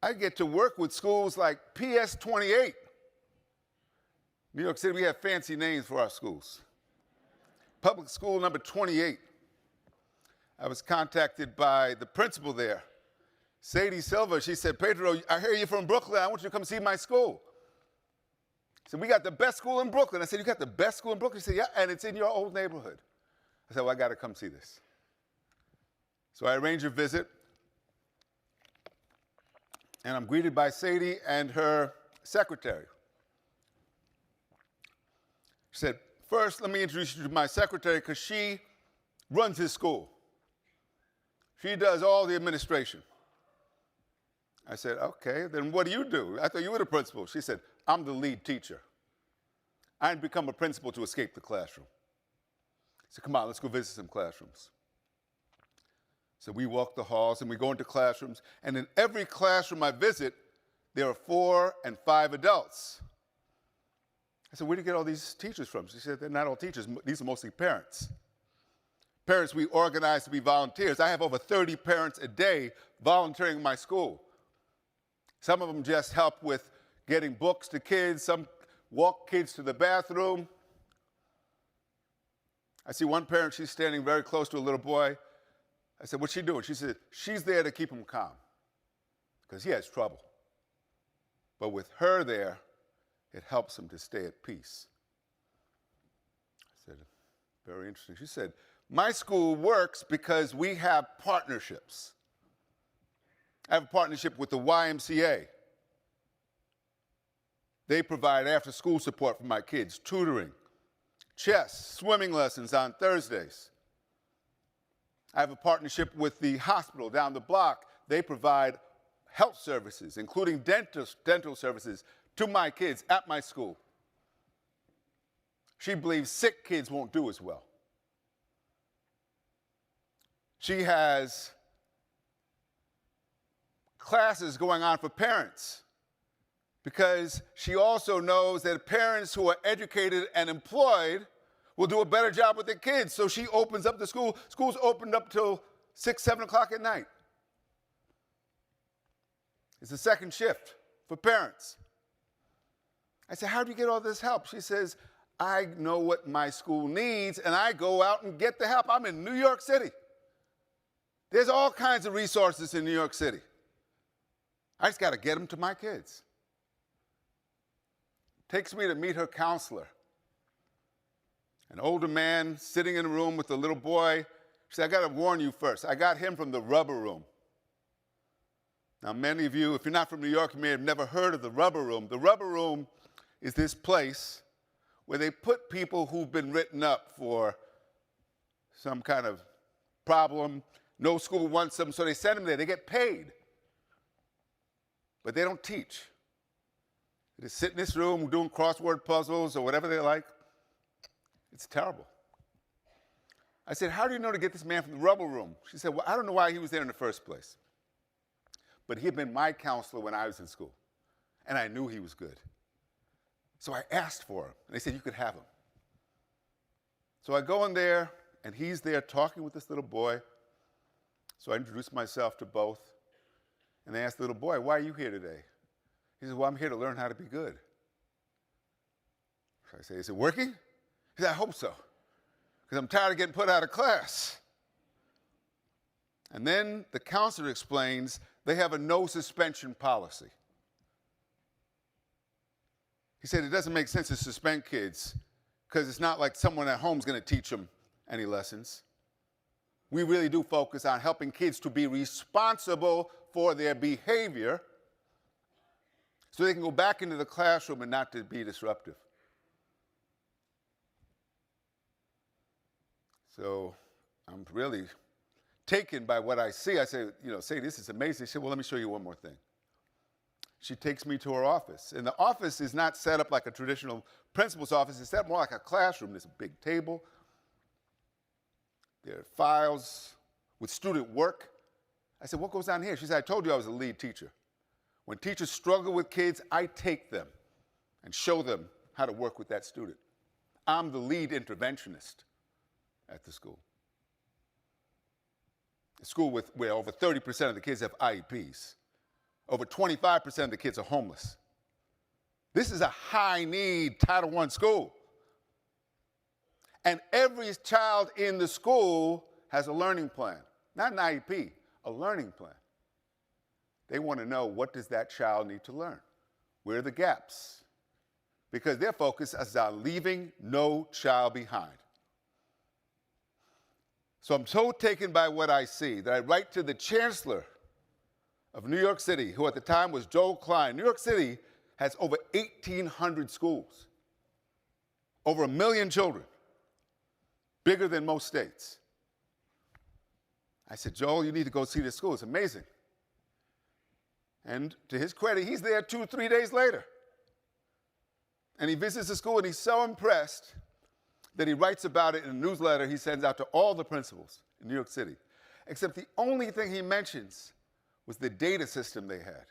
I get to work with schools like PS 28. New York City, we have fancy names for our schools. Public school number 28. I was contacted by the principal there, Sadie Silva. She said, Pedro, I hear you're from Brooklyn. I want you to come see my school. I said, we got the best school in Brooklyn. I said, you got the best school in Brooklyn? She said, yeah, and it's in your old neighborhood. I said, well, I got to come see this. So I arranged a visit, and I'm greeted by Sadie and her secretary. She said, first, let me introduce you to my secretary, because she runs this school. She does all the administration. I said, okay, then what do you do? I thought you were the principal. She said, I'm the lead teacher. I didn't become a principal to escape the classroom. I said, come on, let's go visit some classrooms. So we walk the halls and we go into classrooms, and in every classroom I visit, there are 4 and 5 adults. I said, where do you get all these teachers from? She said, they're not all teachers. These are mostly parents. Parents we organize to be volunteers. I have over 30 parents a day volunteering in my school. Some of them just help with getting books to kids. Some walk kids to the bathroom. I see one parent, she's standing very close to a little boy. I said, what's she doing? She said, she's there to keep him calm because he has trouble. But with her there, it helps him to stay at peace. I said, very interesting. She said, my school works because we have partnerships. I have a partnership with the YMCA. They provide after-school support for my kids, tutoring, chess, swimming lessons on Thursdays. I have a partnership with the hospital down the block. They provide health services, including dental services, to my kids at my school. She believes sick kids won't do as well. She has classes going on for parents because she also knows that parents who are educated and employed will do a better job with their kids. So she opens up the school. School's opened up till 6, 7 o'clock at night. It's a second shift for parents. I said, how do you get all this help? She says, I know what my school needs, and I go out and get the help. I'm in New York City. There's all kinds of resources in New York City. I just got to get them to my kids. Takes me to meet her counselor. An older man sitting in a room with a little boy. She said, I got to warn you first. I got him from the rubber room. Now, many of you, if you're not from New York, you may have never heard of the rubber room. The rubber room is this place where they put people who've been written up for some kind of problem. No school wants them, so they send them there. They get paid. But they don't teach. They just sit in this room doing crossword puzzles or whatever they like. It's terrible. I said, how do you know to get this man from the rubber room? She said, well, I don't know why he was there in the first place. But he had been my counselor when I was in school, and I knew he was good. So I asked for him, and they said, you could have him. So I go in there, and he's there talking with this little boy. So I introduced myself to both, and they asked the little boy, why are you here today? He said, well, I'm here to learn how to be good. So I say, is it working? He said, I hope so, because I'm tired of getting put out of class. And then the counselor explains they have a no suspension policy. He said it doesn't make sense to suspend kids because it's not like someone at home is going to teach them any lessons. We really do focus on helping kids to be responsible for their behavior so they can go back into the classroom and not to be disruptive. So I'm really taken by what I see. I say, say this is amazing. She said, well, let me show you one more thing. She takes me to her office. And the office is not set up like a traditional principal's office. It's set up more like a classroom. There's a big table. There are files with student work. I said, what goes on here? She said, I told you I was a lead teacher. When teachers struggle with kids, I take them and show them how to work with that student. I'm the lead interventionist at the school. A school where over 30% of the kids have IEPs. over 25% of the kids are homeless. This is a high-need Title I school. And every child in the school has a learning plan, not an IEP, a learning plan. They want to know, what does that child need to learn? Where are the gaps? Because their focus is on leaving no child behind. So I'm so taken by what I see that I write to the chancellor of New York City, who at the time was Joel Klein. New York City has over 1,800 schools, over 1 million children, bigger than most states. I said, Joel, you need to go see this school. It's amazing. And to his credit, he's there 2-3 days later. And he visits the school, and he's so impressed that he writes about it in a newsletter he sends out to all the principals in New York City. Except the only thing he mentions was the data system they had.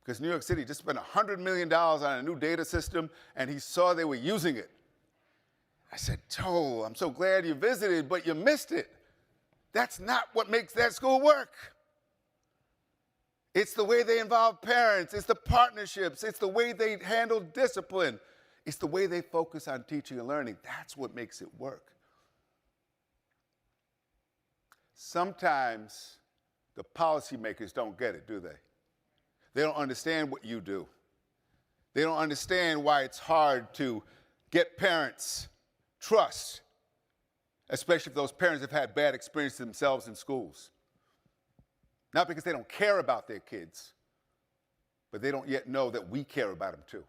Because New York City just spent $100 million on a new data system, and he saw they were using it. I said, Joel, I'm so glad you visited, but you missed it. That's not what makes that school work. It's the way they involve parents. It's the partnerships. It's the way they handle discipline. It's the way they focus on teaching and learning. That's what makes it work. Sometimes the policymakers don't get it, do they? They don't understand what you do. They don't understand why it's hard to get parents' trust, especially if those parents have had bad experiences themselves in schools. Not because they don't care about their kids, but they don't yet know that we care about them too.